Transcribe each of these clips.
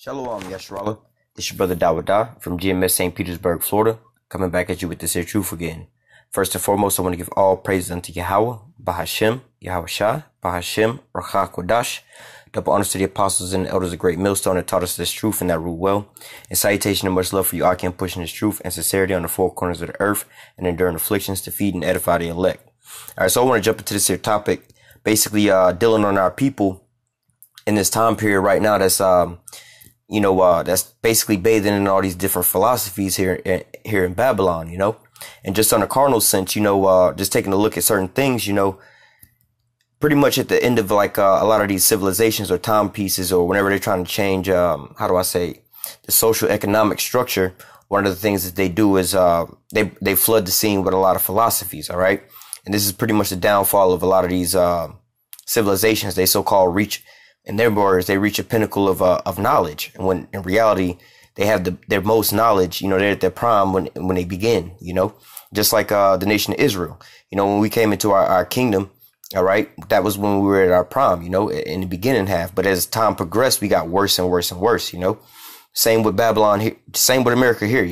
Shalom, Yasharallah. This is your brother Dawada from GMS St. Petersburg, Florida, coming back at you with this here truth again. First and foremost, I want to give all praises unto Yahawah, Bahashem, YAHAWASHI, Bahashem, Rakha Kodash. Double honors to the apostles and the elders of Great Millstone that taught us this truth and that rule well. And salutation and much love for you, I can pushing this truth and sincerity on the four corners of the earth and enduring afflictions to feed and edify the elect. Alright, so I want to jump into this here topic, basically dealing on our people in this time period right now that's that's basically bathing in all these different philosophies here in Babylon, and just on a carnal sense, just taking a look at certain things, pretty much at the end of like a lot of these civilizations or timepieces, or whenever they're trying to change, the social economic structure, one of the things that they do is they flood the scene with a lot of philosophies, all right? And this is pretty much the downfall of a lot of these civilizations. They so-called reach, in their words, they reach a pinnacle of knowledge, and when in reality they have their most knowledge, they're at their prime when they begin, just like the nation of Israel, when we came into our kingdom, all right, that was when we were at our prime, in the beginning half. But as time progressed, we got worse and worse and worse, Same with Babylon here, same with America here,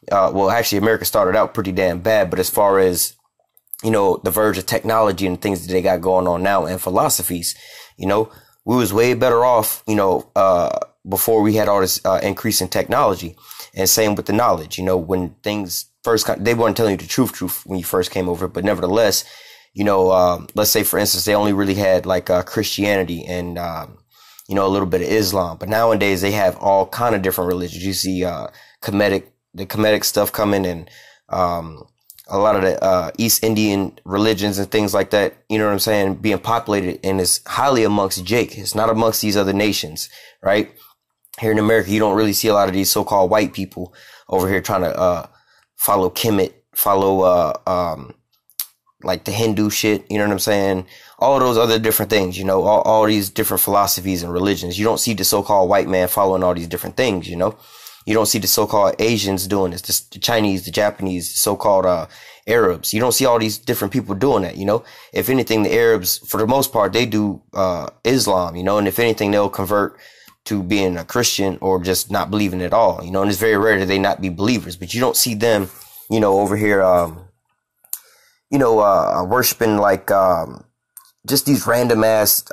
well, actually America started out pretty damn bad, but as far as the verge of technology and things that they got going on now and philosophies, we was way better off, before we had all this increase in technology. And same with the knowledge, when things first, they weren't telling you the truth when you first came over. But nevertheless, let's say, for instance, they only really had like Christianity and, a little bit of Islam. But nowadays they have all kind of different religions. You see the Kemetic stuff coming, and a lot of the East Indian religions and things like that, being populated, and it's highly amongst Jake. It's not amongst these other nations, right? Here in America, you don't really see a lot of these so-called white people over here trying to follow Kemet, follow like the Hindu shit, all of those other different things, all these different philosophies and religions. You don't see the so-called white man following all these different things, You don't see the so-called Asians doing this, the Chinese, the Japanese, the so-called Arabs. You don't see all these different people doing that, If anything, the Arabs, for the most part, they do Islam, and if anything, they'll convert to being a Christian or just not believing at all, and it's very rare that they not be believers. But you don't see them, over here, worshiping like just these random ass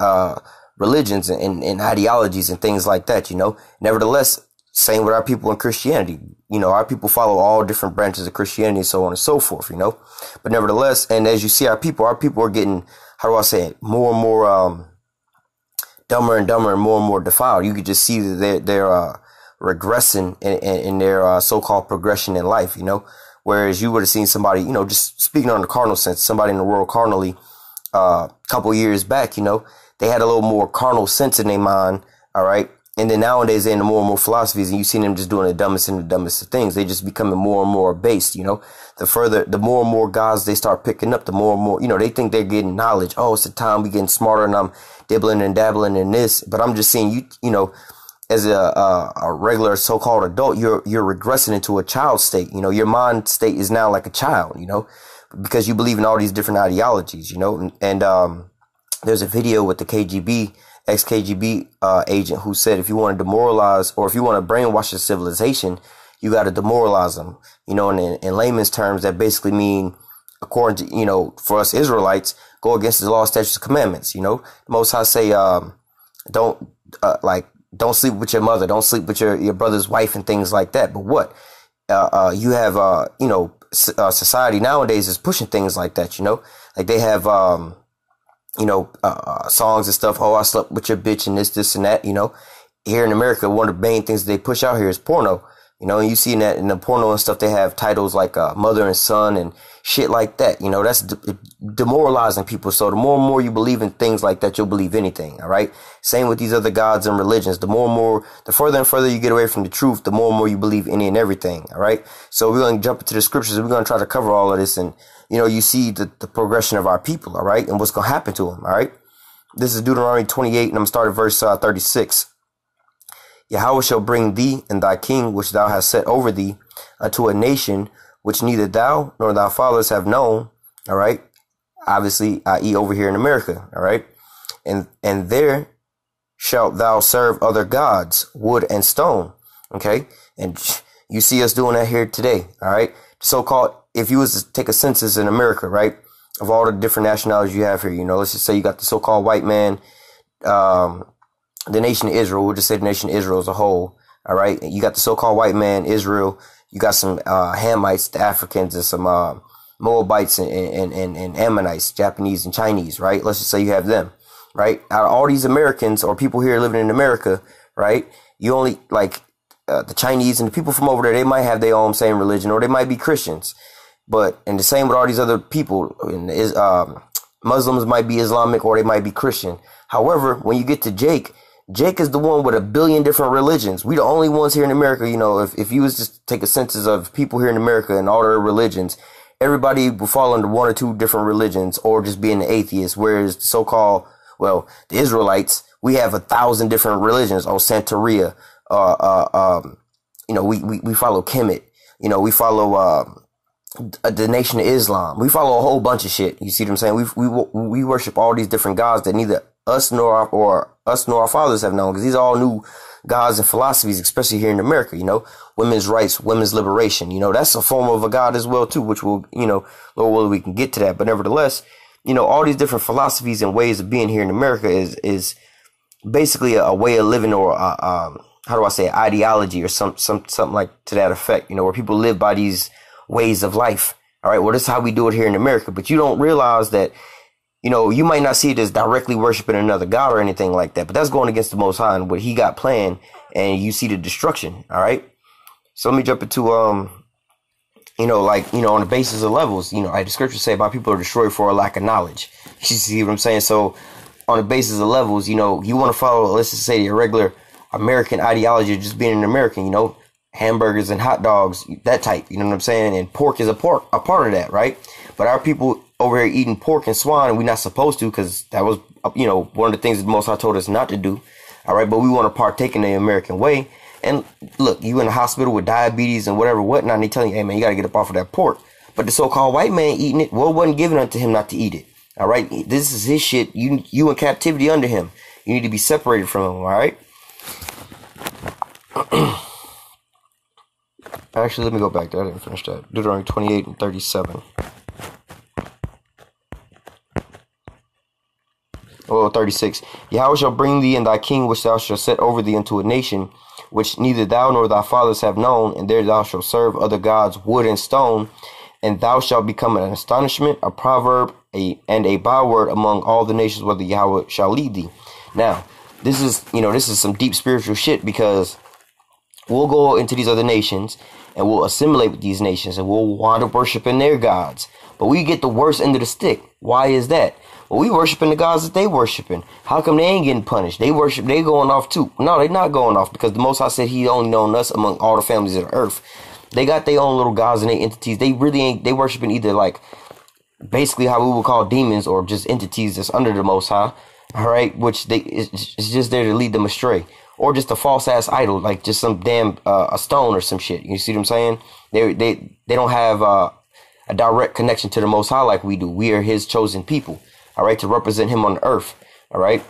religions and ideologies and things like that, Nevertheless, same with our people in Christianity. Our people follow all different branches of Christianity, so on and so forth, But nevertheless, and as you see, our people are getting, more and more dumber and dumber and more defiled. You could just see that they're regressing in their so-called progression in life, Whereas you would have seen somebody, just speaking on the carnal sense, somebody in the world carnally, a couple years back, they had a little more carnal sense in their mind, all right? And then nowadays they're into more and more philosophies, and you see them just doing the dumbest and the dumbest of things. They just becoming more and more based, The more and more gods they start picking up, the more and more, they think they're getting knowledge. Oh, it's the time we getting smarter, and I'm dibbling and dabbling in this. But I'm just saying, as a regular so-called adult, you're regressing into a child state. Your mind state is now like a child, because you believe in all these different ideologies, And there's a video with the KGB, ex-KGB agent, who said if you want to demoralize, or if you want to brainwash a civilization, you got to demoralize them. In layman's terms, that basically mean, according to, for us Israelites, go against the law, statutes, and commandments. The Most High say, don't sleep with your mother, don't sleep with your brother's wife and things like that. But what? You have, society nowadays is pushing things like that, like they have, songs and stuff. Oh, I slept with your bitch and this and that, Here in America, one of the main things they push out here is porno, and you see in that in the porno and stuff, they have titles like mother and son and shit like that. That's demoralizing people. So the more and more you believe in things like that, you'll believe anything. All right. Same with these other gods and religions. The further and further you get away from the truth, the more and more you believe any and everything. All right. So we're going to jump into the scriptures, and we're going to try to cover all of this, and you see the progression of our people, all right, and what's going to happen to them, all right? This is Deuteronomy 28, and I'm going to start at verse 36. Yahweh shall bring thee and thy king, which thou hast set over thee, unto a nation which neither thou nor thy fathers have known, all right? Obviously, i.e. over here in America, all right? And there shalt thou serve other gods, wood and stone. Okay, and you see us doing that here today. All right, so-called, if you was to take a census in America, right, of all the different nationalities you have here, you know, let's just say you got the so-called white man, the nation of Israel. We'll just say the nation of Israel as a whole. All right, you got the so-called white man, Israel. You got some Hamites, the Africans, and some Moabites and Ammonites, Japanese and Chinese, right? Let's just say you have them, right? Out of all these Americans or people here living in America, right? You only, like, the Chinese and the people from over there, they might have their own same religion, or they might be Christians. But, and the same with all these other people, Muslims might be Islamic or they might be Christian. However, when you get to Jake is the one with 1 billion different religions. We the only ones here in America, you know, if you was just take a census of people here in America and all their religions, everybody will fall under 1 or 2 different religions or just being an atheist. Whereas the so-called, well, the Israelites, we have 1,000 different religions. Oh, Santeria. You know, we follow Kemet. You know, we follow, the Nation of Islam. We follow a whole bunch of shit. You see what I'm saying? We worship all these different gods that neither us nor our fathers have known, because these are all new gods and philosophies, especially here in America. You know, women's rights, women's liberation. You know, that's a form of a god as well too, which will, you know, Lord willing, we can get to that. But nevertheless, you know, all these different philosophies and ways of being here in America is basically a way of living, or how do I say, ideology, or something like to that effect. You know, where people live by these ways of life. All right. Well, this is how we do it here in America. But you don't realize that, you know, you might not see it as directly worshiping another god or anything like that, but that's going against the Most High and what he got planned, and you see the destruction. All right. So let me jump into, you know, like, you know, on the basis of levels, you know, like the scriptures say, my people are destroyed for a lack of knowledge. You see what I'm saying? So on the basis of levels, you know, you want to follow, let's just say, the regular American ideology of just being an American, you know, hamburgers and hot dogs, that type, you know what I'm saying? And pork is a part of that, right? But our people over here eating pork and swine, and we're not supposed to, because that was, you know, one of the things that the Most High told us not to do. All right, but we want to partake in the American way. And look, you in the hospital with diabetes and whatnot, and they telling you, hey man, you got to get up off of that pork. But the so-called white man eating it, well, it wasn't given unto him not to eat it. All right, this is his shit. You in captivity under him. You need to be separated from him. All right. Actually, let me go back there. I didn't finish that. Deuteronomy 28 and 37. Oh, 36. Yahweh shall bring thee and thy king, which thou shalt set over thee, into a nation which neither thou nor thy fathers have known, and there thou shalt serve other gods, wood and stone, and thou shalt become an astonishment, a proverb, and a byword among all the nations, whether Yahweh shall lead thee. Now, this is, you know, this is some deep spiritual shit, because we'll go into these other nations and we'll assimilate with these nations and we'll wind up worshiping their gods. But we get the worst end of the stick. Why is that? Well, we worshiping the gods that they worshiping. How come they ain't getting punished? They going off too. No, they not going off, because the Most High said he only known us among all the families of the earth. They got their own little gods and their entities. They really ain't, they worshiping either like basically how we would call demons, or just entities that's under the Most High. All right, which it's just there to lead them astray. Or just a false ass idol, like just some damn a stone or some shit. You see what I'm saying? They don't have a direct connection to the Most High like we do. We are his chosen people, all right, to represent him on the earth. All right.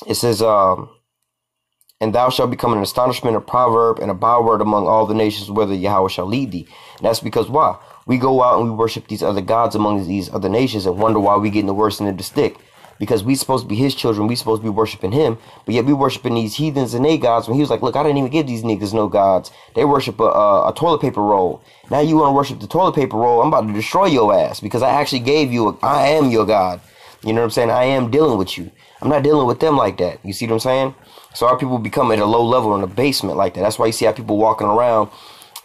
It says, and thou shalt become an astonishment, a proverb, and a byword among all the nations, whether Yahweh shall lead thee. And that's because why? We go out and we worship these other gods among these other nations and wonder why we getting the worst end of the stick. Because we supposed to be his children, we supposed to be worshiping him, but yet we worshiping these heathens and they gods. When he was like, look, I didn't even give these niggas no gods. They worship a toilet paper roll. Now you want to worship the toilet paper roll? I'm about to destroy your ass, because I actually gave you I am your God. You know what I'm saying? I am dealing with you. I'm not dealing with them like that. You see what I'm saying? So our people become at a low level in the basement like that. That's why you see how people walking around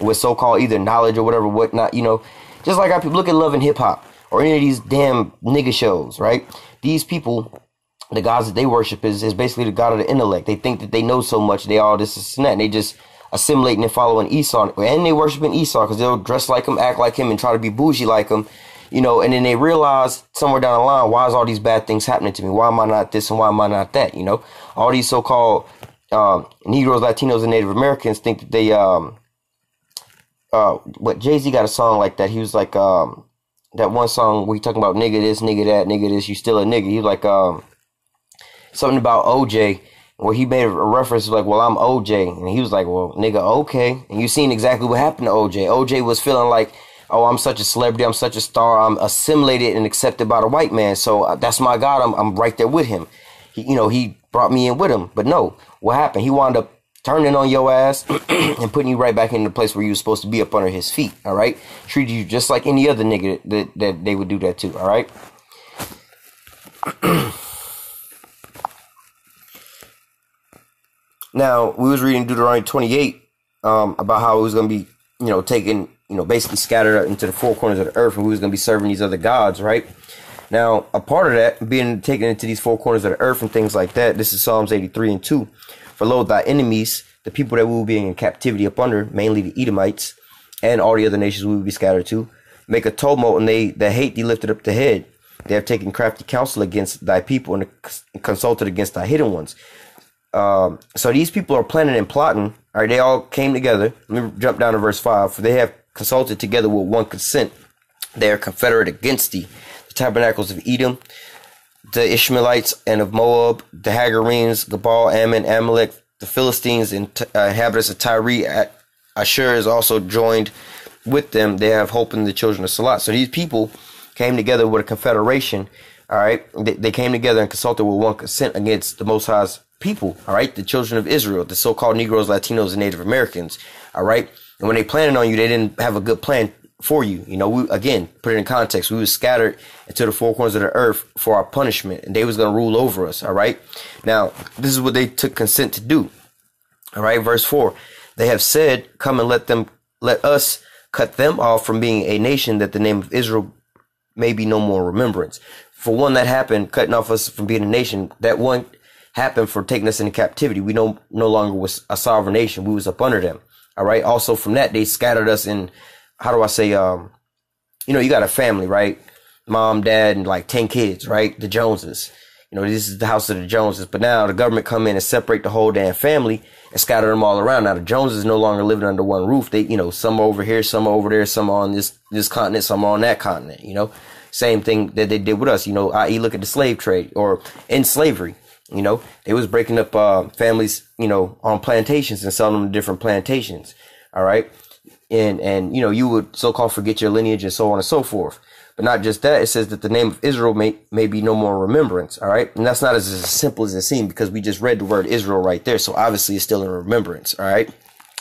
with so-called either knowledge or whatever, whatnot, you know, just like our people. Look at Love and Hip Hop or any of these damn nigga shows, right? These people, the gods that they worship is basically the god of the intellect. They think that they know so much, they all this and that, and they just assimilating and following Esau, and they worshiping Esau because they'll dress like him, act like him, and try to be bougie like him, you know. And then they realize somewhere down the line, why is all these bad things happening to me? Why am I not this and why am I not that? You know, all these so-called Negroes, Latinos, and Native Americans think that they what Jay-Z got a song like that. He was like that one song where he talking about nigga this, nigga that, nigga this, you still a nigga. He was like something about OJ, where he made a reference like, well, I'm OJ. And he was like, well, nigga, okay. And you seen exactly what happened to OJ. OJ was feeling like, oh, I'm such a celebrity, I'm such a star, I'm assimilated and accepted by the white man, so that's my God, I'm right there with him. He brought me in with him. But no, what happened? He wound up turning on your ass and putting you right back in the place where you were supposed to be, up under his feet, all right? Treated you just like any other nigga that they would do that to, all right? Now, we was reading Deuteronomy 28 about how it was going to be, taken, basically scattered into the four corners of the earth, and we was going to be serving these other gods, right? Now, a part of that, being taken into these four corners of the earth and things like that, this is Psalms 83 and 2. For lo, thy enemies, the people that we will be in captivity up under, mainly the Edomites, and all the other nations we will be scattered to, make a tumult, and they that hate thee lifted up the head. They have taken crafty counsel against thy people and consulted against thy hidden ones. So these people are planning and plotting. All right, they all came together. Let me jump down to verse 5. For they have consulted together with one consent. They are confederate against thee. The tabernacles of Edom, the Ishmaelites, and of Moab, the Hagarenes, Gebal, Ammon, Amalek, the Philistines, and inhabitants of Tyre. Ashur is also joined with them. They have hope in the children of Salat. So these people came together with a confederation. All right, they came together and consulted with one consent against the Most High's people. All right, the children of Israel, the so-called Negroes, Latinos, and Native Americans. All right, and when they planned on you, they didn't have a good plan for you. We, again, put it in context, we were scattered into the four corners of the earth for our punishment, and they was going to rule over us. All right, now this is what they took consent to do. All right, verse 4, they have said, come and let us cut them off from being a nation, that the name of Israel may be no more remembrance. For one, that happened, cutting off us from being a nation. That one happened for taking us into captivity. We no longer was a sovereign nation. We was up under them. All right. Also from that, they scattered us in, how do I say, you got a family, right? Mom, dad, and like 10 kids, right? The Joneses. This is the house of the Joneses. But now the government come in and separate the whole damn family and scatter them all around. Now the Joneses no longer living under one roof. They, some are over here, some are over there, some are on this continent, some are on that continent, Same thing that they did with us, i.e. look at the slave trade, or in slavery. They was breaking up families, on plantations and selling them to different plantations. All right. And you would so-called forget your lineage and so on and so forth. But not just that, it says that the name of Israel may be no more remembrance. All right. And that's not as simple as it seems, because we just read the word Israel right there. So obviously it's still in remembrance. All right.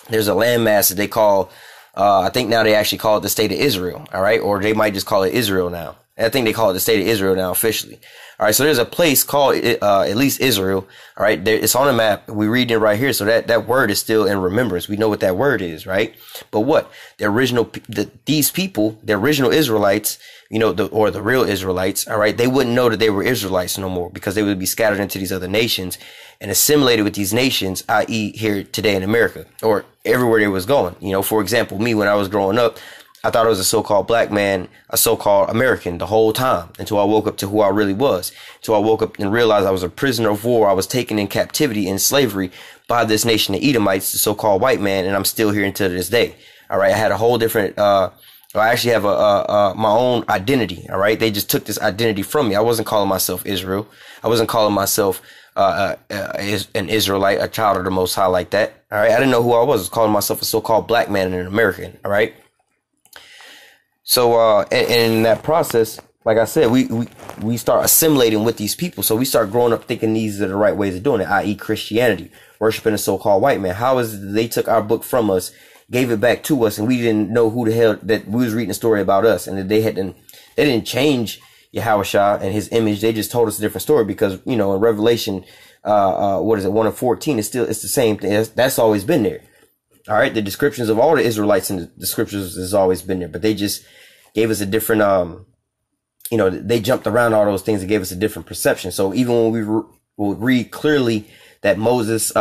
There's a landmass that they call, I think now they actually call it the state of Israel. All right. Or they might just call it Israel now. I think they call it the state of Israel now officially. All right. So there's a place called, at least Israel. All right. It's on the map. We read it right here. So that word is still in remembrance. We know what that word is, right? But what these people, the original Israelites, or the real Israelites, all right, they wouldn't know that they were Israelites no more, because they would be scattered into these other nations and assimilated with these nations, i.e. here today in America, or everywhere they was going. For example, me, when I was growing up, I thought I was a so-called black man, a so-called American the whole time, until I woke up to who I really was. Until I woke up and realized I was a prisoner of war. I was taken in captivity in slavery by this nation of Edomites, the so-called white man, and I'm still here until this day. All right, I had a whole different, I actually have my own identity. All right, they just took this identity from me. I wasn't calling myself Israel. I wasn't calling myself an Israelite, a child of the Most High like that. All right, I didn't know who I was. I was calling myself a so-called black man and an American. All right. So, and in that process, like I said, we start assimilating with these people. So we start growing up thinking these are the right ways of doing it, i.e. Christianity, worshiping a so-called white man. How is it they took our book from us, gave it back to us, and we didn't know who the hell that we was reading a story about us, and that they didn't change YAHAWASHI and his image. They just told us a different story, because, in Revelation, 1:14, it's the same thing. That's always been there. All right. The descriptions of all the Israelites in the scriptures has always been there, but they just gave us a different, they jumped around all those things and gave us a different perception. So even when we read clearly that Moses,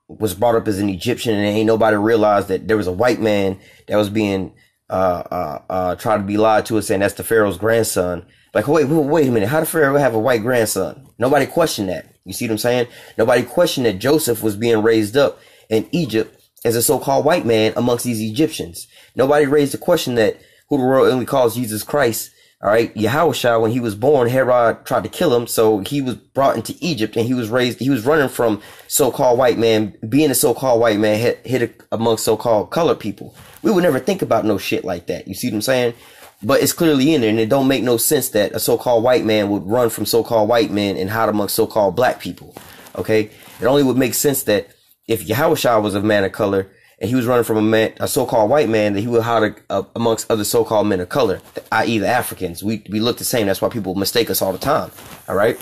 was brought up as an Egyptian, and ain't nobody realized that there was a white man that was being, tried to be lied to us, saying that's the Pharaoh's grandson. Like, wait a minute. How did Pharaoh have a white grandson? Nobody questioned that. You see what I'm saying? Nobody questioned that Joseph was being raised up in Egypt as a so-called white man amongst these Egyptians. Nobody raised the question that who the world only calls Jesus Christ, All right, Yahawashi, when he was born, Herod tried to kill him, so he was brought into Egypt, and he was running from so-called white man. Being a so-called white man hit amongst so-called colored people. We would never think about no shit like that. You see what I'm saying? But it's clearly in there, and it don't make no sense that a so-called white man would run from so-called white men and hide amongst so-called black people. Okay? It only would make sense that if Yahawashi was a man of color, and he was running from a so-called white man, that he would hide amongst other so-called men of color, i.e. the Africans. We look the same. That's why people mistake us all the time. All right.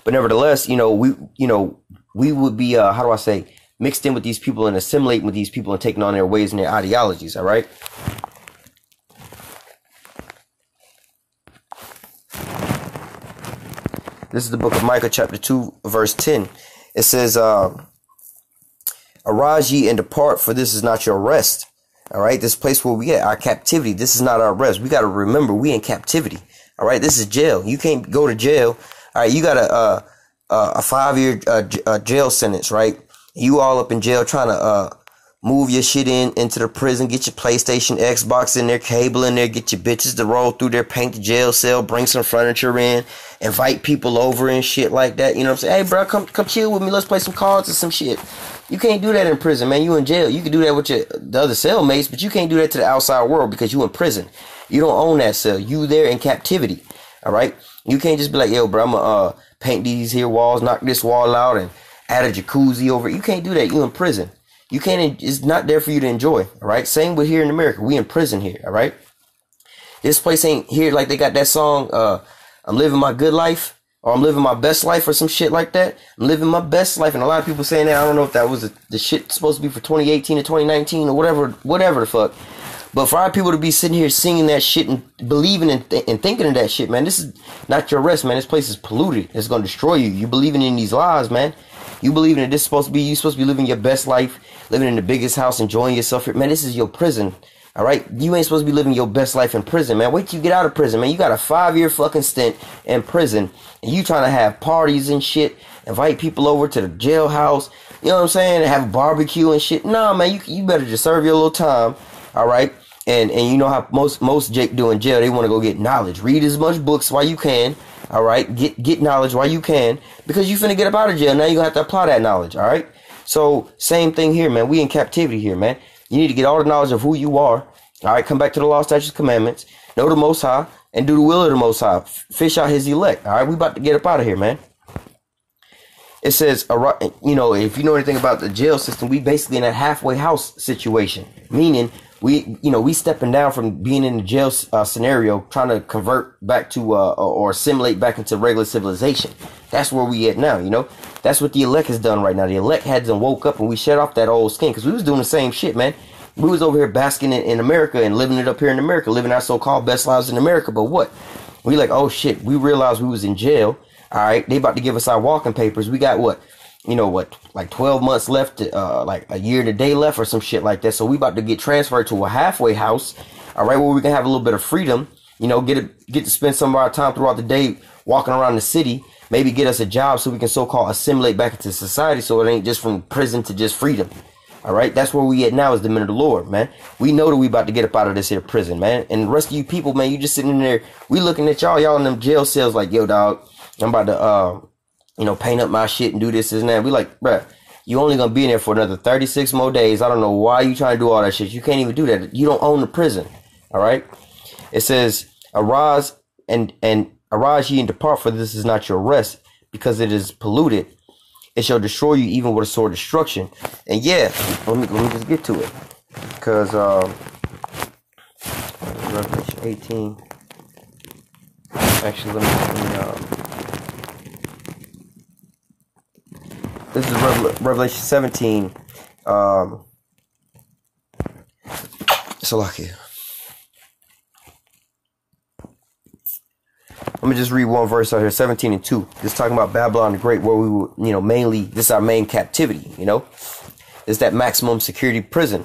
But nevertheless, we would be, how do I say, mixed in with these people and assimilating with these people and taking on their ways and their ideologies. All right. This is the book of Micah, chapter 2, verse 10. It says, arise ye and depart, for this is not your rest. All right, this place where we at, our captivity, this is not our rest. We got to remember we in captivity. All right, this is jail. You can't go to jail. All right, you got a 5-year jail sentence, right? You all up in jail trying to move your shit into the prison, get your PlayStation, Xbox in there, cable in there, get your bitches to roll through there, paint the jail cell, bring some furniture in, invite people over and shit like that. You know what I'm saying? Hey, bro, come chill with me. Let's play some cards or some shit. You can't do that in prison, man. You in jail. You can do that with the other cellmates, but you can't do that to the outside world because you in prison. You don't own that cell. You there in captivity. All right? You can't just be like, yo, bro, I'm going to paint these here walls, knock this wall out, and add a jacuzzi over it. You can't do that. You in prison. You can't, it's not there for you to enjoy. All right? Same with here in America. We in prison here. All right? This place ain't here like they got that song, I'm living my good life. Or I'm living my best life or some shit like that. I'm living my best life. And a lot of people saying that. I don't know if that was the shit supposed to be for 2018 or 2019 or whatever the fuck. But for our people to be sitting here singing that shit and believing and thinking of that shit, man, this is not your rest, man. This place is polluted. It's going to destroy you. You believing in these lies, man. You believing that this is supposed to be, you supposed to be living your best life, living in the biggest house, enjoying yourself. Man, this is your prison. All right, you ain't supposed to be living your best life in prison, man. Wait till you get out of prison, man. You got a 5-year fucking stint in prison, and you trying to have parties and shit, invite people over to the jailhouse, you know what I'm saying, and have a barbecue and shit. Nah, man, you better just serve your little time, all right? And you know how most Jake do in jail, they want to go get knowledge. Read as much books while you can, all right? Get knowledge while you can, because you finna get up out of jail. Now you gonna have to apply that knowledge, all right? So same thing here, man. We in captivity here, man. You need to get all the knowledge of who you are. All right, come back to the law, statutes, commandments. Know the Most High and do the will of the Most High. Fish out His elect. All right, we about to get up out of here, man. It says, you know, if you know anything about the jail system, we basically in that halfway house situation. Meaning, we stepping down from being in the jail scenario, trying to convert back to or assimilate back into regular civilization. That's where we at now, you know. That's what the elect has done right now. The elect had them woke up and we shut off that old skin because we was doing the same shit, man. We was over here basking in America and living it up here in America, living our so-called best lives in America. But what? We like, oh shit, we realized we was in jail. All right, they about to give us our walking papers. We got what? You know what? Like 12 months left, like a year and a day left or some shit like that. So we about to get transferred to a halfway house. All right, where we can have a little bit of freedom. You know, get to spend some of our time throughout the day walking around the city. Maybe get us a job so we can so-called assimilate back into society. So it ain't just from prison to just freedom. All right, that's where we at now is the men of the Lord, man. We know that we about to get up out of this here prison, man. And the rest of you people, man, you just sitting in there. We looking at y'all in them jail cells like, yo, dog, I'm about to, paint up my shit and do this and that. We like, bruh, you only going to be in there for another 36 more days. I don't know why you trying to do all that shit. You can't even do that. You don't own the prison. All right. It says, arise and arise ye and depart, for this is not your rest, because it is polluted. It shall destroy you even with a sword of destruction. And yeah, let me just get to it. Because Revelation 18. Actually, let me this is Revelation 17. So lucky. Let me just read one verse out here, 17 and 2. This is talking about Babylon the Great, where we were, mainly, this is our main captivity, This is that maximum security prison.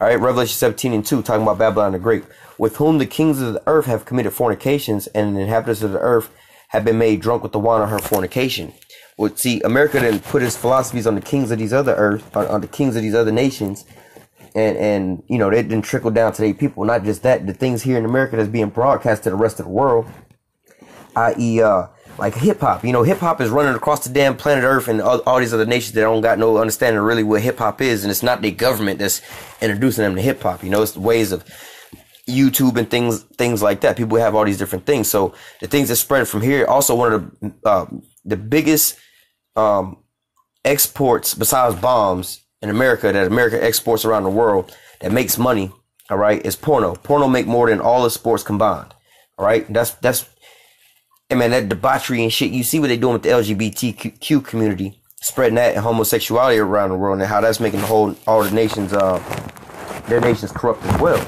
All right, Revelation 17 and 2, talking about Babylon the Great, with whom the kings of the earth have committed fornications, and the inhabitants of the earth have been made drunk with the wine of her fornication. Well, see, America didn't put its philosophies on the kings of these other earth, on the kings of these other nations, and you know, they didn't trickle down to their people. Not just that, the things here in America that's being broadcast to the rest of the world, i.e., like hip hop. You know, hip hop is running across the damn planet Earth, and all these other nations that don't got no understanding of really what hip hop is, and it's not their government that's introducing them to hip hop. You know, it's the ways of YouTube and things like that. People have all these different things. So the things that spread from here, also one of the biggest exports besides bombs in America, that America exports around the world, that makes money, all right, is porno. Porno make more than all the sports combined. All right, that's and man, that debauchery and shit. You see what they're doing with the LGBTQ community, spreading that and homosexuality around the world, and how that's making all the nations their nations corrupt as well.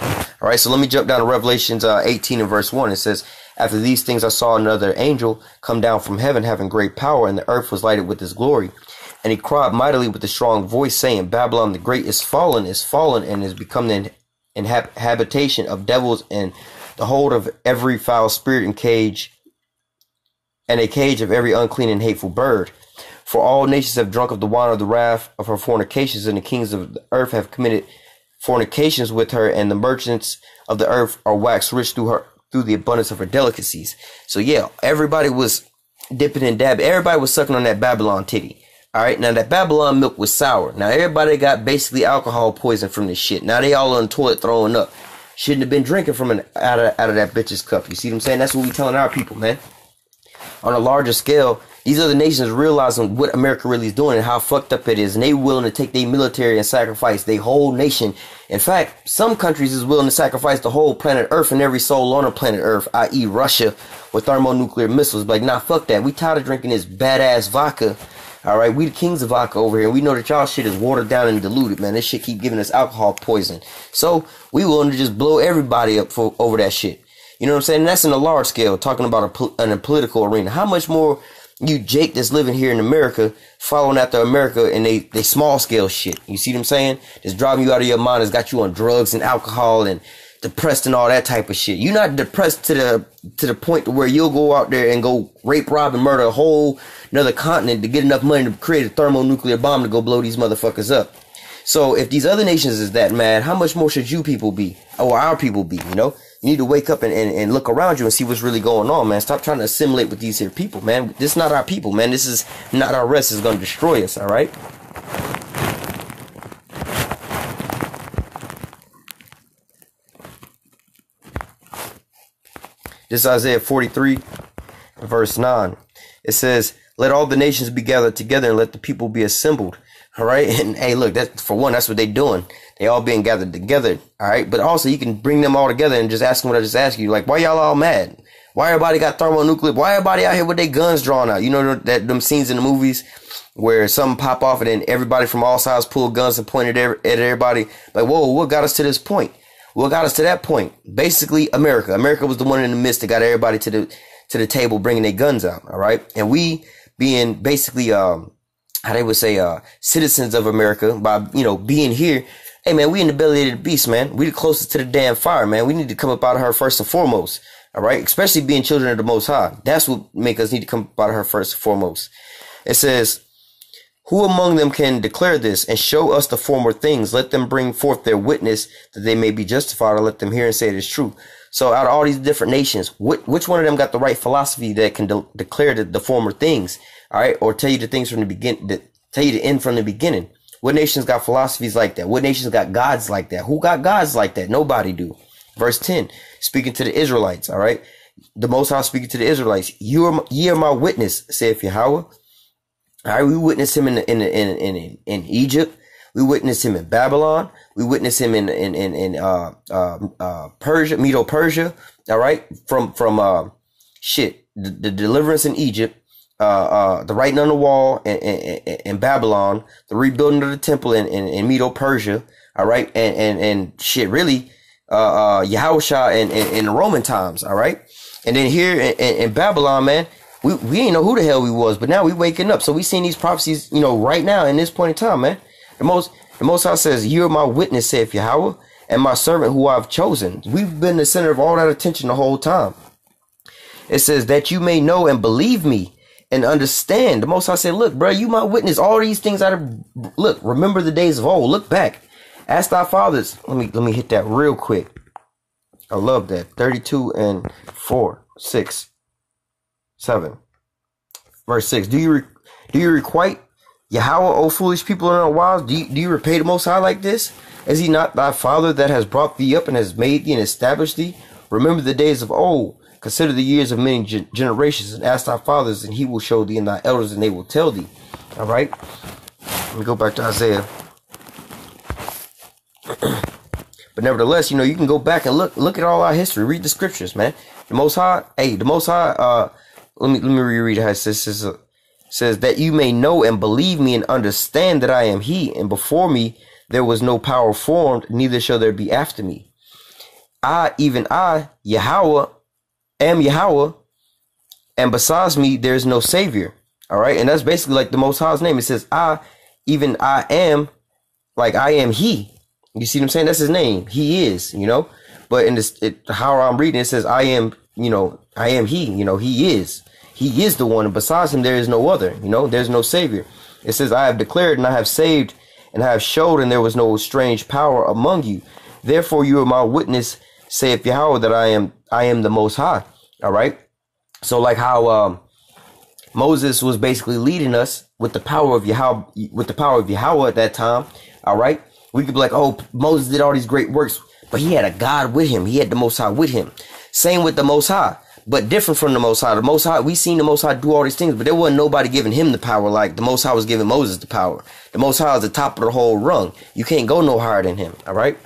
All right, so let me jump down to Revelations 18 and verse 1. It says, "After these things I saw another angel come down from heaven, having great power, and the earth was lighted with his glory. And he cried mightily with a strong voice, saying, Babylon the great is fallen, and is become the habitation of devils, and the hold of every foul spirit, and a cage of every unclean and hateful bird. For all nations have drunk of the wine of the wrath of her fornications, and the kings of the earth have committed fornications with her, and the merchants of the earth are waxed rich through the abundance of her delicacies." So yeah, everybody was dipping and dabbing. Everybody was sucking on that Babylon titty. All right, now that Babylon milk was sour. Now everybody got basically alcohol poison from this shit. Now they all on the toilet throwing up. Shouldn't have been drinking from out of that bitch's cup. You see what I'm saying? That's what we telling our people, man. On a larger scale, these other nations realizing what America really is doing and how fucked up it is, and they willing to take their military and sacrifice their whole nation. In fact, some countries is willing to sacrifice the whole planet Earth and every soul on the planet Earth, i.e. Russia, with thermonuclear missiles. Like, nah, fuck that. We tired of drinking this badass vodka. All right, we the kings of vodka over here. We know that y'all shit is watered down and diluted, man. This shit keep giving us alcohol poison. So we willing to just blow everybody up over that shit. You know what I'm saying? And that's in a large scale, talking about in a political arena. How much more you Jake that's living here in America, following after America, and they small scale shit. You see what I'm saying? It's driving you out of your mind. It's got you on drugs and alcohol and depressed and all that type of shit. You're not depressed to the point to where you'll go out there and go rape, rob, and murder a whole another continent to get enough money to create a thermonuclear bomb to go blow these motherfuckers up. So if these other nations is that mad, how much more should you people be, or our people be? You know, you need to wake up and look around you and see what's really going on, man. Stop trying to assimilate with these here people, man. This is not our people, man. This is not our rest. It's going to destroy us, all right? This is Isaiah 43, verse 9. It says, "Let all the nations be gathered together, and let the people be assembled." All right. And hey, look, that's for one, that's what they doing. They all being gathered together. All right. But also you can bring them all together and just ask them what I just asked you. Like, why y'all all mad? Why everybody got thermonuclear? Why everybody out here with their guns drawn out? You know that them scenes in the movies where something pop off and then everybody from all sides pull guns and point at everybody. Like, whoa, what got us to this point? What got us to that point? Basically, America. America was the one in the midst that got everybody to the table bringing their guns out. All right. And we being basically, how they would say, citizens of America by, you know, being here. Hey, man, we in the belly of the beast, man. We the closest to the damn fire, man. We need to come up out of her first and foremost. All right. Especially being children of the Most High. That's what make us need to come up out of her first and foremost. It says, "Who among them can declare this and show us the former things? Let them bring forth their witness that they may be justified, or let them hear and say it is true." So out of all these different nations, which one of them got the right philosophy that can declare the former things? All right. Or tell you the things from the beginning, tell you the end from the beginning. What nations got philosophies like that? What nations got gods like that? Who got gods like that? Nobody do. Verse 10, speaking to the Israelites. All right. The Most High speaking to the Israelites. Ye are my witness, saith Yahawah. All right. We witnessed him in Egypt. We witnessed him in Babylon. We witnessed him in Persia, Medo-Persia. All right. From the deliverance in Egypt. The writing on the wall in Babylon, the rebuilding of the temple in Medo-Persia, all right, and shit, really, YAHAWASHI in the Roman times, all right, and then here in Babylon, man, we ain't know who the hell we was, but now we waking up, so we seeing these prophecies, you know, right now in this point in time, man. The Most High says, "You are my witness, saith Yahawah, and my servant who I've chosen." We've been the center of all that attention the whole time. It says that you may know and believe me. And understand. The Most High said, look, bro, you my witness. All these things look, remember the days of old. Look back. Ask thy fathers. Let me hit that real quick. I love that. 32 and 4, 6, 7. Verse 6. Do you requite Yahweh, O foolish people and unwise? Do you repay the Most High like this? Is he not thy father that has brought thee up and has made thee and established thee? Remember the days of old. Consider the years of many generations, and ask thy fathers, and he will show thee, and thy elders, and they will tell thee. All right. Let me go back to Isaiah. But nevertheless, you know, you can go back and look at all our history. Read the scriptures, man. The Most High, the Most High. Let me reread how it says that you may know and believe me and understand that I am He, and before me there was no power formed, neither shall there be after me. Even I, Yahweh, am Yahweh, and besides me there is no Savior. All right, and that's basically like the Most High's name. It says I am, like I am He. You see what I'm saying? That's his name. He is, you know. But in this, how I'm reading, it says I am, you know, I am He. You know, He is. He is the one, and besides him there is no other. You know, there's no Savior. It says I have declared and I have saved and I have showed, and there was no strange power among you. Therefore you are my witness, saith Yahweh, that I am the Most High. All right. So like how Moses was basically leading us with the power of Yahweh at that time. All right. We could be like, oh, Moses did all these great works, but he had a God with him. He had the Most High with him. Same with the Most High, but different from the Most High. The Most High, we seen the Most High do all these things, but there wasn't nobody giving him the power like the Most High was giving Moses the power. The Most High is the top of the whole rung. You can't go no higher than him. All right.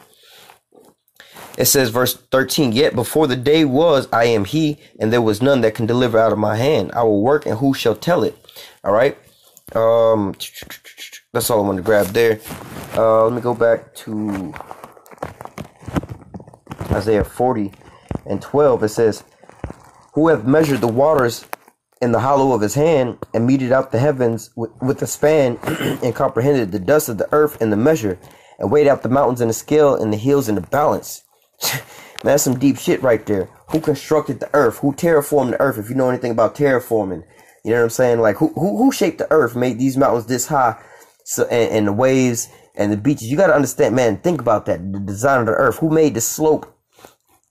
It says, verse 13, yet before the day was, I am He, and there was none that can deliver out of my hand. I will work, and who shall tell it? All right. That's all I want to grab there. Let me go back to Isaiah 40 and 12. It says, who hath measured the waters in the hollow of his hand, and meted out the heavens with a span, and comprehended the dust of the earth in the measure, and weighed out the mountains in the scale, and the hills in the balance. Man, that's some deep shit right there. Who constructed the earth? Who terraformed the earth? If you know anything about terraforming, you know what I'm saying? Like who shaped the earth, made these mountains this high, so and the waves and the beaches. You got to understand, man. Think about that. The design of the earth. Who made the slope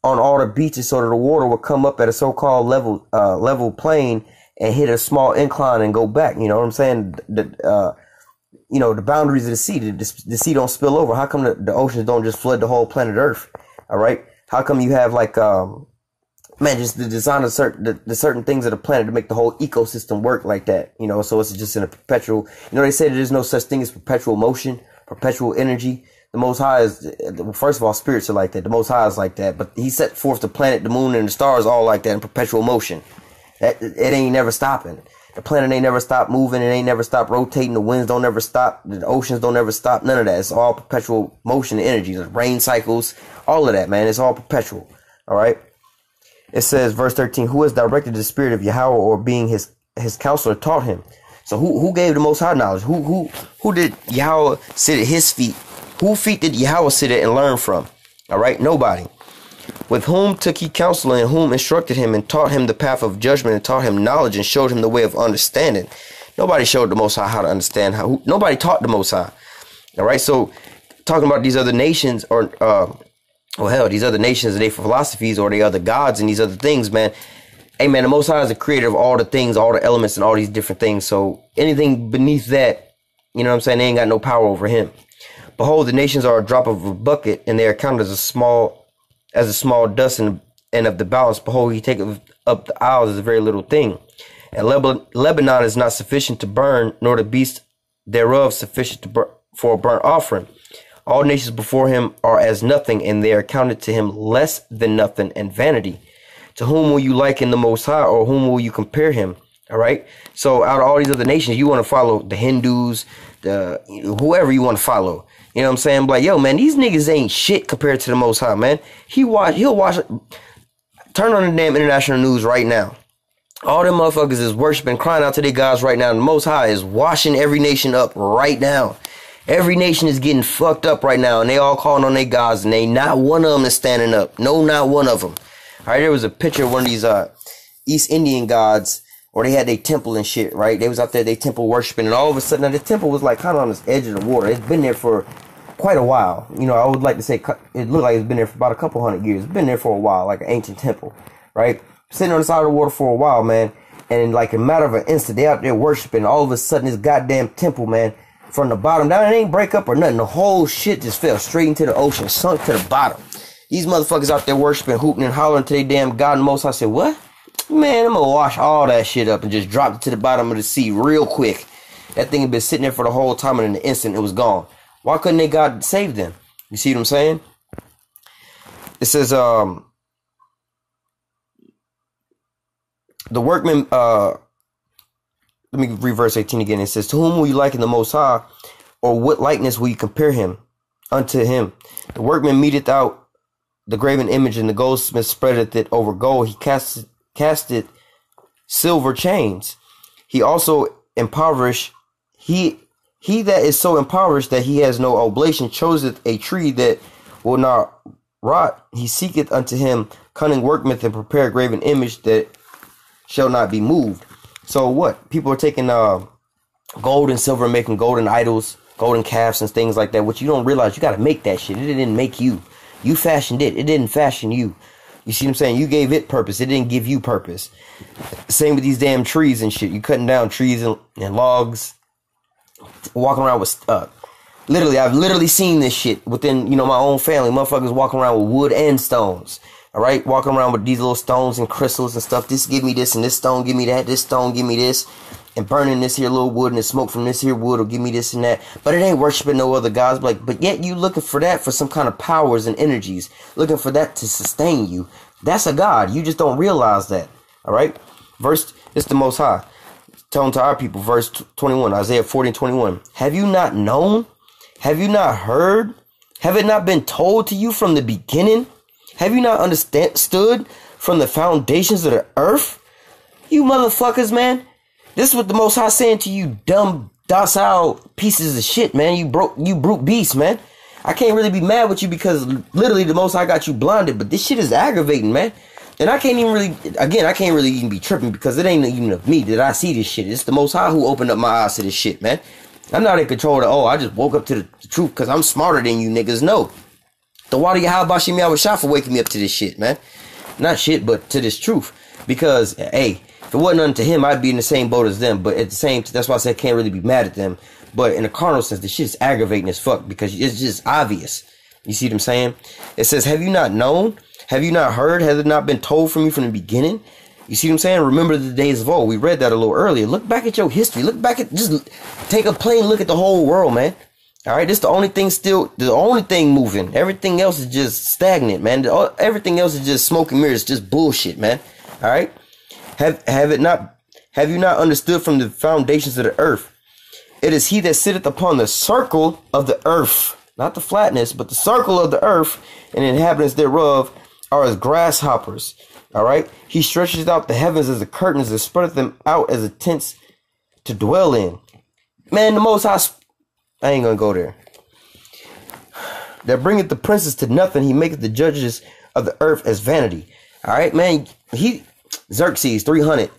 on all the beaches so that the water would come up at a so-called level plane and hit a small incline and go back? You know what I'm saying? You know, the boundaries of the sea. The sea don't spill over. How come the oceans don't just flood the whole planet Earth? All right. How come you have like man, just the design of the certain things of the planet to make the whole ecosystem work like that? You know, so it's just in a perpetual. You know, they say that there's no such thing as perpetual motion, perpetual energy. The Most High is, first of all, spirits are like that. The Most High is like that. But He set forth the planet, the moon, and the stars all like that in perpetual motion. It ain't never stopping. The planet ain't never stop moving. It ain't never stop rotating. The winds don't ever stop. The oceans don't ever stop. None of that. It's all perpetual motion and energy. The rain cycles, all of that, man. It's all perpetual. All right. It says, verse 13, who has directed the spirit of Yahweh, or being his counselor taught him? So who gave the Most High knowledge? Who did Yahweh sit at his feet? Whose feet did Yahweh sit at and learn from? All right. Nobody. With whom took he counsel, and whom instructed him, and taught him the path of judgment, and taught him knowledge, and showed him the way of understanding? Nobody showed the Most High how to understand. Nobody taught the Most High. All right. So talking about these other nations, or well, hell, these other nations and their philosophies, or the other gods and these other things, man. Hey, man, the Most High is the creator of all the things, all the elements, and all these different things. So anything beneath that, you know what I'm saying, they ain't got no power over him. Behold, the nations are a drop of a bucket, and they are counted as a small dust, and of the balance. Behold, he taketh up the isles as a very little thing. And Lebanon is not sufficient to burn, nor the beast thereof sufficient for a burnt offering. All nations before him are as nothing, and they are counted to him less than nothing and vanity. To whom will you liken the Most High, or whom will you compare him? All right. So out of all these other nations, you want to follow the Hindus, whoever you want to follow. You know what I'm saying? Like, yo, man, these niggas ain't shit compared to the Most High, man. He'll watch. Turn on the damn international news right now. All them motherfuckers is worshiping, crying out to their gods right now. And the Most High is washing every nation up right now. Every nation is getting fucked up right now, and they all calling on their gods, and they not one of them is standing up. No, not one of them. All right, there was a picture of one of these East Indian gods, or they had their temple and shit, right? They was out there, they temple worshiping, and all of a sudden, now the temple was like kind of on this edge of the water. It's been there for quite a while. You know, I would like to say it looked like it's been there for about a couple hundred years. It's been there for a while, like an ancient temple, right? Sitting on the side of the water for a while, man. And in like a matter of an instant, they out there worshiping. All of a sudden, this goddamn temple, man, from the bottom down, it ain't break up or nothing. The whole shit just fell straight into the ocean, sunk to the bottom. These motherfuckers out there worshiping, hooting and hollering to their damn God and Most High. I said, what? Man, I'm gonna wash all that shit up and just drop it to the bottom of the sea real quick. That thing had been sitting there for the whole time, and in an instant, it was gone. Why couldn't they God save them? You see what I'm saying? It says, the workman, let me read verse 18 again. It says, to whom will you liken the Most High, or what likeness will you compare him unto him? The workman meteth out the graven image, and the goldsmith spreadeth it over gold. He casted silver chains. He also impoverished, he that is so impoverished that he has no oblation chooseth a tree that will not rot. He seeketh unto him cunning workmen and prepare a graven image that shall not be moved. So what? People are taking gold and silver and making golden idols, golden calves and things like that. What you don't realize, you got to make that shit. It didn't make you. You fashioned it. It didn't fashion you. You see what I'm saying? You gave it purpose. It didn't give you purpose. Same with these damn trees and shit. You cutting down trees and logs, walking around with literally, I've literally seen this shit within, you know, my own family. Motherfuckers walking around with wood and stones. All right, walking around with these little stones and crystals and stuff. This give me this, and this stone give me that. This stone give me this, and burning this here little wood, and the smoke from this here wood will give me this and that. But it ain't worshiping no other gods. But yet you looking for that, for some kind of powers and energies, looking for that to sustain you. That's a god. You just don't realize that. All right, verse. It's the Most High telling to our people, verse 21, Isaiah 40:21. Have you not known? Have you not heard? Have it not been told to you from the beginning? Have you not understood from the foundations of the earth? You motherfuckers, man. This is what the Most High saying to you dumb, docile pieces of shit, man. You brute beast, man. I can't really be mad with you because literally the Most High got you blinded. But this shit is aggravating, man. And I can't even really, again, I can't really even be tripping because it ain't even of me that I see this shit. It's the Most High who opened up my eyes to this shit, man. I'm not in control of, I just woke up to the truth because I'm smarter than you niggas know. The water YAHAWASHI for waking me up to this shit, man. Not shit, but to this truth. Because, hey, if it wasn't unto him, I'd be in the same boat as them. But at the same time, that's why I said I can't really be mad at them. But in a carnal sense, the shit's aggravating as fuck because it's just obvious. You see what I'm saying? It says, have you not known? Have you not heard? Has it not been told from you from the beginning? You see what I'm saying? Remember the days of old. We read that a little earlier. Look back at your history. Look back at, just take a plain look at the whole world, man. All right, this is the only thing moving. Everything else is just stagnant, man. Everything else is just smoke and mirrors, just bullshit, man. All right, have you not understood from the foundations of the earth? It is he that sitteth upon the circle of the earth, not the flatness, but the circle of the earth, and the inhabitants thereof are as grasshoppers. All right, he stretches out the heavens as the curtains and spreadeth them out as the tents to dwell in. Man, the Most High. I ain't gonna go there. That bringeth the princes to nothing. He maketh the judges of the earth as vanity. All right, man. Xerxes 300,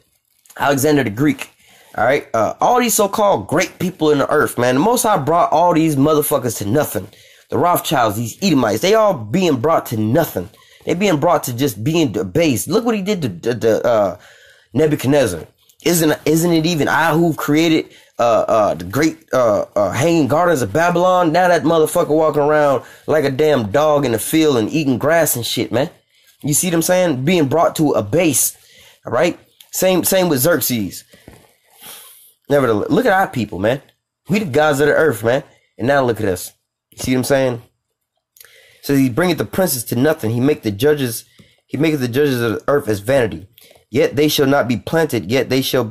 Alexander the Greek. All right, all these so-called great people in the earth, man. The Most High brought all these motherfuckers to nothing. The Rothschilds, these Edomites, they all being brought to nothing. They being brought to just being debased. Look what he did to Nebuchadnezzar. Isn't it even I who created the great hanging gardens of Babylon? Now that motherfucker walking around like a damn dog in the field and eating grass and shit, man. You see what I'm saying? Being brought to a base. All right. Same with Xerxes. Nevertheless, look at our people, man. We the gods of the earth, man. And now look at us. You see what I'm saying? So he bringeth the princes to nothing. He maketh the judges of the earth as vanity. Yet they shall not be planted, yet they shall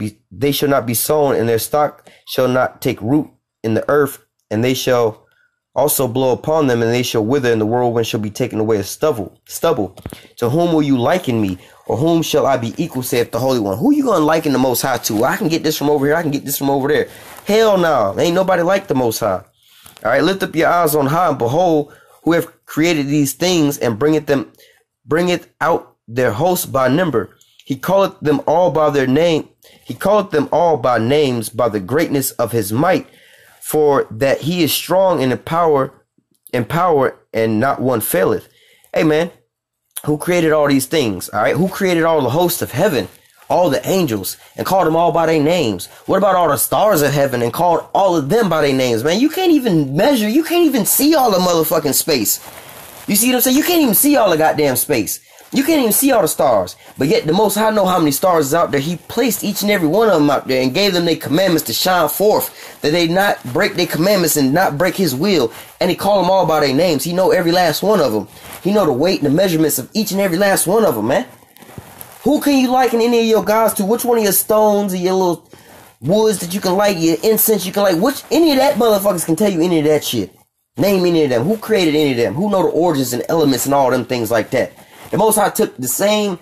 not be sown, and their stock shall not take root in the earth, and they shall also blow upon them, and they shall wither, and the whirlwind shall be taken away as stubble. To whom will you liken me, or whom shall I be equal, saith the Holy One? Who you gonna liken the Most High to? Well, I can get this from over here, I can get this from over there. Hell no, ain't nobody like the Most High. All right, lift up your eyes on high, and behold, who have created these things, and bringeth out their hosts by number. He calleth them all by their name. He calleth them all by names by the greatness of his might, for that he is strong in the power in power, and not one faileth. Hey, man, who created all these things? All right, who created all the hosts of heaven, all the angels, and called them all by their names? What about all the stars of heaven and called all of them by their names? Man, you can't even measure. You can't even see all the motherfucking space. You see what I'm saying? You can't even see all the goddamn space. You can't even see all the stars. But yet the Most High know how many stars is out there. He placed each and every one of them out there and gave them their commandments to shine forth, that they not break their commandments and not break his will. And he called them all by their names. He know every last one of them. He know the weight and the measurements of each and every last one of them, man. Who can you liken any of your gods to? Which one of your stones or your little woods that you can light, your incense you can light? Which any of that motherfuckers can tell you any of that shit? Name any of them. Who created any of them? Who know the origins and elements and all them things like that? The Most High took the same,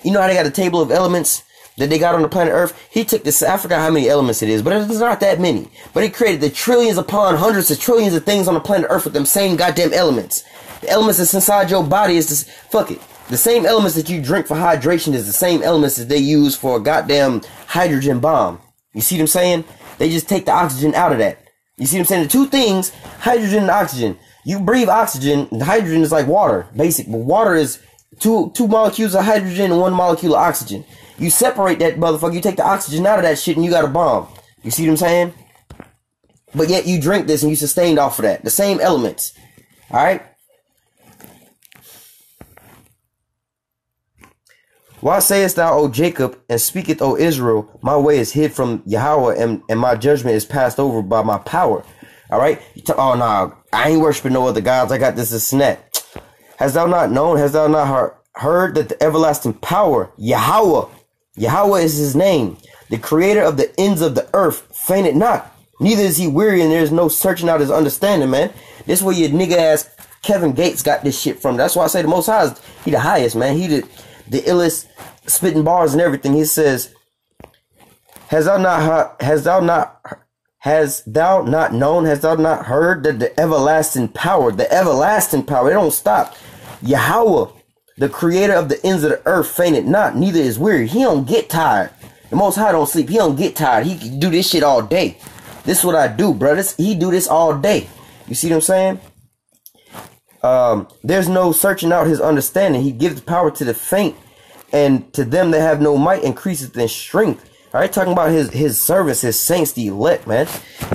you know how they got a table of elements that they got on the planet Earth? He took this, I forgot how many elements it is, but it's not that many. But he created the trillions upon hundreds of trillions of things on the planet Earth with them same goddamn elements. The elements that's inside your body is this, fuck it. The same elements that you drink for hydration is the same elements that they use for a goddamn hydrogen bomb. You see what I'm saying? They just take the oxygen out of that. You see what I'm saying? The two things, hydrogen and oxygen. You breathe oxygen, and hydrogen is like water, basic. But water is two molecules of hydrogen and one molecule of oxygen. You separate that motherfucker, you take the oxygen out of that shit and you got a bomb. You see what I'm saying? But yet you drink this and you sustained off of that. The same elements. Alright? Why sayest thou, O Jacob, and speaketh, O Israel, my way is hid from Yahweh, and my judgment is passed over by my power? Alright? Oh, nah, I ain't worshiping no other gods. I got this and that. Hast thou not known? Hast thou not heard that the everlasting power, Yahawah, Yahweh is his name, the creator of the ends of the earth, fainted not, neither is he weary, and there is no searching out his understanding, man. This is where your nigga ass Kevin Gates got this shit from. That's why I say the Most High is, he the highest, man. He the illest, spitting bars and everything. He says, Has thou not known, hast thou not heard that the everlasting power, it don't stop. Yahweh, the creator of the ends of the earth, fainted not, neither is weary. He don't get tired. The Most High don't sleep. He don't get tired. He can do this shit all day. This is what I do, brothers. He do this all day. You see what I'm saying? There's no searching out his understanding. He gives power to the faint, and to them that have no might increaseth in strength. All right, talking about his servants, his saints, the elect, man.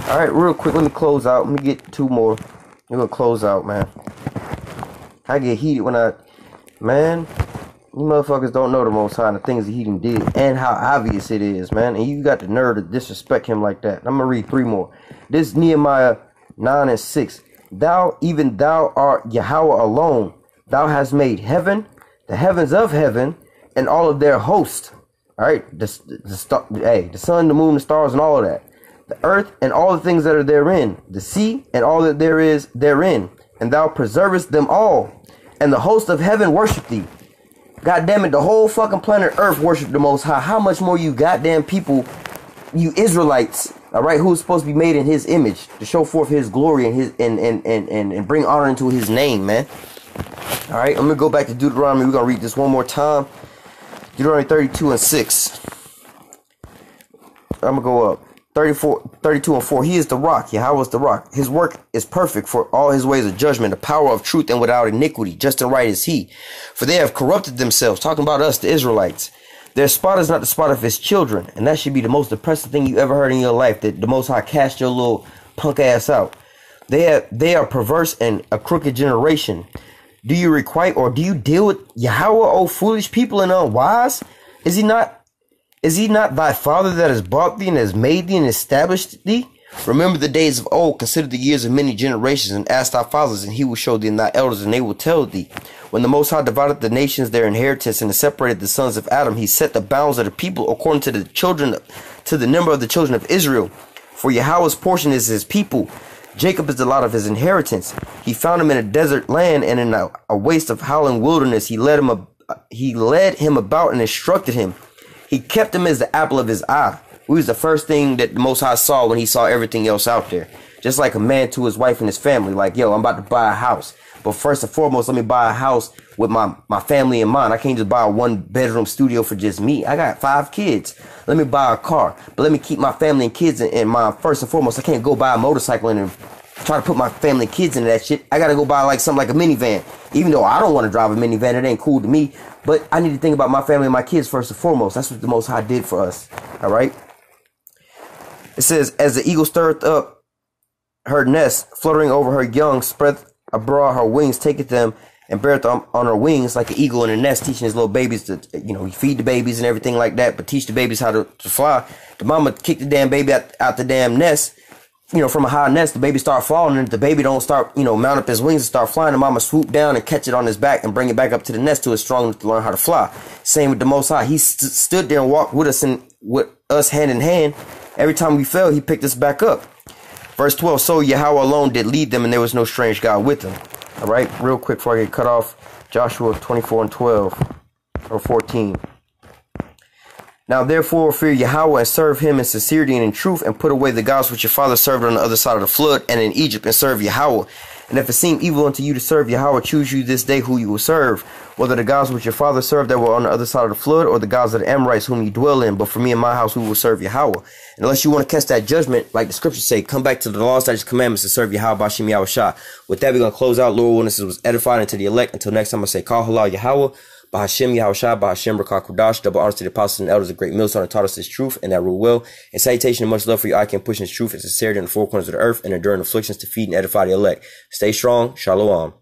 All right, real quick, let me close out. Let me get two more. We're gonna close out, man. I get heated when man, you motherfuckers don't know the Most High and the things that he done did and how obvious it is, man. And you got the nerve to disrespect him like that. I'm gonna read three more. This is Nehemiah 9 and 6. Thou, even thou art Yahweh alone. Thou hast made heaven, the heavens of heaven, and all of their hosts. All right, the sun, the moon, the stars, and all of that. The earth and all the things that are therein. The sea and all that there is therein. And thou preservest them all. And the host of heaven worship thee. God damn it, the whole fucking planet Earth worship the Most High. How much more you goddamn people, you Israelites, all right, who's supposed to be made in his image to show forth his glory and his and bring honor into his name, man. All right, I'm gonna go back to Deuteronomy. We're gonna read this one more time. Deuteronomy 32 and 6. I'm gonna go up. 32 and 4. He is the rock. Yahweh is the rock. His work is perfect, for all his ways of judgment, the power of truth and without iniquity. Just and right is he. For they have corrupted themselves. Talking about us, the Israelites. Their spot is not the spot of his children. And that should be the most depressing thing you ever heard in your life. That the Most High cast your little punk ass out. They are perverse and a crooked generation. Do you requite or do you deal with Yahweh, O foolish people and unwise? Is he not thy father that has bought thee and has made thee and established thee? Remember the days of old, consider the years of many generations, and ask thy fathers, and he will show thee, and thy elders, and they will tell thee. When the Most High divided the nations their inheritance and separated the sons of Adam, he set the bounds of the people according to the number of the children of Israel. For Yahweh's portion is his people. Jacob is the lot of his inheritance. He found him in a desert land and in a waste of howling wilderness. He led him about and instructed him. He kept him as the apple of his eye. He was the first thing that the Most High saw when he saw everything else out there. Just like a man to his wife and his family. Like, yo, I'm about to buy a house. But first and foremost, let me buy a house with my family in mind. I can't just buy a one-bedroom studio for just me. I got 5 kids. Let me buy a car. But let me keep my family and kids in mind. First and foremost, I can't go buy a motorcycle and try to put my family and kids into that shit, I gotta go buy like something like a minivan. Even though I don't want to drive a minivan, it ain't cool to me. But I need to think about my family and my kids first and foremost. That's what the Most High did for us. All right. It says, as the eagle stirreth up her nest, fluttering over her young, spreadeth abroad her wings, taketh them and beareth them on her wings like an eagle in a nest, teaching his little babies to, you know, feed the babies and everything like that, but teach the babies how to fly. The mama kick the damn baby out the damn nest. You know, from a high nest, the baby start falling, and if the baby don't start, you know, mount up his wings and start flying, the mama swoop down and catch it on his back and bring it back up to the nest till it's strong enough to learn how to fly. Same with the Most High. He stood there and walked with us and with us hand in hand. Every time we fell, he picked us back up. Verse 12, so Yahawah alone did lead them, and there was no strange God with them. All right, real quick before I get cut off, Joshua 24 and 12, or 14. Now therefore fear Yahawah and serve him in sincerity and in truth, and put away the gods which your father served on the other side of the flood and in Egypt, and serve Yahawah. And if it seem evil unto you to serve Yahawah, choose you this day who you will serve, whether the gods which your father served that were on the other side of the flood, or the gods of the Amorites whom you dwell in. But for me and my house, we will serve Yahawah. And unless you want to catch that judgment, like the scriptures say, come back to the laws, statutes, commandments, and serve Yahawah b'Hashem YAHAWASHI. With that, we're going to close out. Lord willing, this was edified into the elect. Until next time, I say, call halal Yahawah. b'Hashem YAHAWASHI, b'Hashem Rakah Kudash. Double honors to the apostles and elders of Great Millstone that taught us this truth and that rule well. And salutation and much love for you. I can push this truth and sincerity in the four corners of the earth and enduring afflictions to feed and edify the elect. Stay strong. Shalom.